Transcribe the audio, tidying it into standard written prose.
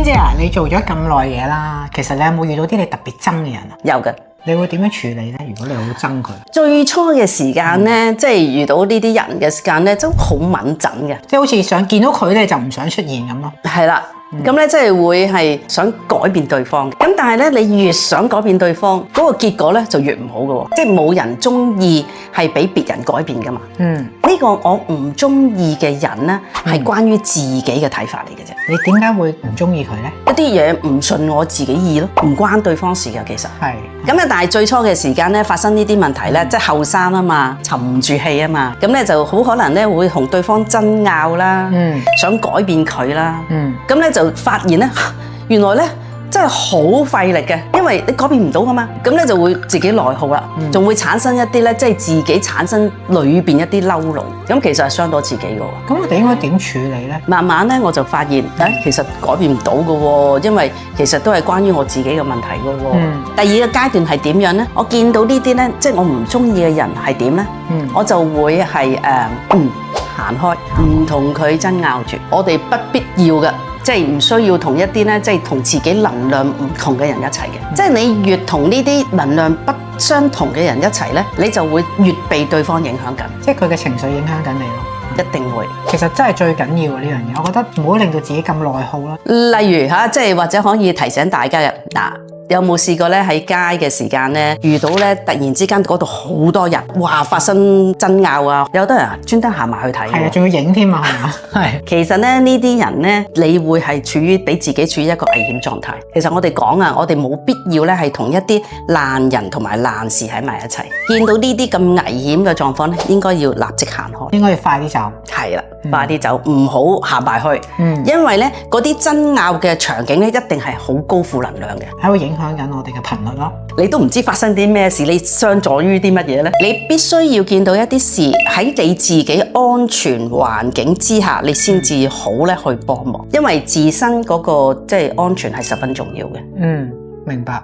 姐啊，你做咗咁耐嘢啦，其實你有冇遇到啲你特別憎嘅人啊？有嘅。你會點樣處理咧？如果你好憎佢，最初嘅時間咧，即係遇到呢啲人嘅時間咧，都好敏感嘅。即係好似想見到佢咧就唔想出現咁咯。係啦。咁咧，即係會係想改變對方，咁但係咧，你越想改變對方，嗰個結果咧就越唔好嘅喎，即係冇人中意係俾別人改變噶嘛。呢個我唔中意嘅人咧，係關於自己嘅睇法嚟嘅啫。你點解會唔中意佢咧？一啲嘢唔順我自己意咯，唔關對方事嘅其實。係。咁咧，但係最初嘅時間咧，發生呢啲問題咧，即係後生啊嘛，沉唔住氣啊嘛，咁咧就好可能咧會同對方爭拗啦，想改變佢啦，咁咧就發現咧，原來咧真係好費力嘅，因為你改變唔到噶嘛，咁咧就會自己內耗啦，仲會產生一啲咧，即係自己產生裏邊一啲嬲怒，咁其實係傷到自己嘅喎。咁我哋應該點處理咧？慢慢咧我就發現，其實改變唔到嘅喎，因為其實都係關於我自己嘅問題嘅喎。第二個階段係點樣咧？我見到呢啲咧，即係我唔中意嘅人係點咧？我就會係行開，唔同佢爭拗住，我哋不必要嘅。即係唔需要同一啲咧，即係同自己能量唔同嘅人一齊嘅。即係你越同呢啲能量不相同嘅人一齊咧，你就會越被對方影響緊。即係佢嘅情緒影響緊你咯。一定會。其實真係最緊要呢樣嘢，我覺得唔好令到自己咁內耗啦。例如嚇，即係或者可以提醒大家嘅嗱。有冇試過咧喺街嘅時間咧遇到咧突然之間嗰度好多人，哇發生爭拗啊！有好多人專登行埋去睇，係啊，仲要影添啊，係嘛？係。其實咧呢啲人咧，你會係處於俾自己處於一個危險狀態。其實我哋講啊，我哋冇必要咧係同一啲爛人同埋爛事喺埋一齊。見到呢啲咁危險嘅狀況咧，應該要立即行開，應該要快啲走。係啦，快啲走，唔好行埋去。因為咧嗰啲爭拗嘅場景咧，一定係好高負能量嘅，係會影響緊我哋嘅頻率咯。你都唔知發生啲咩事，你傷咗於啲乜嘢咧？你必須要見到一啲事喺你自己安全環境之下，你先至好咧去幫忙，因為自身嗰個即係安全係十分重要嘅。明白。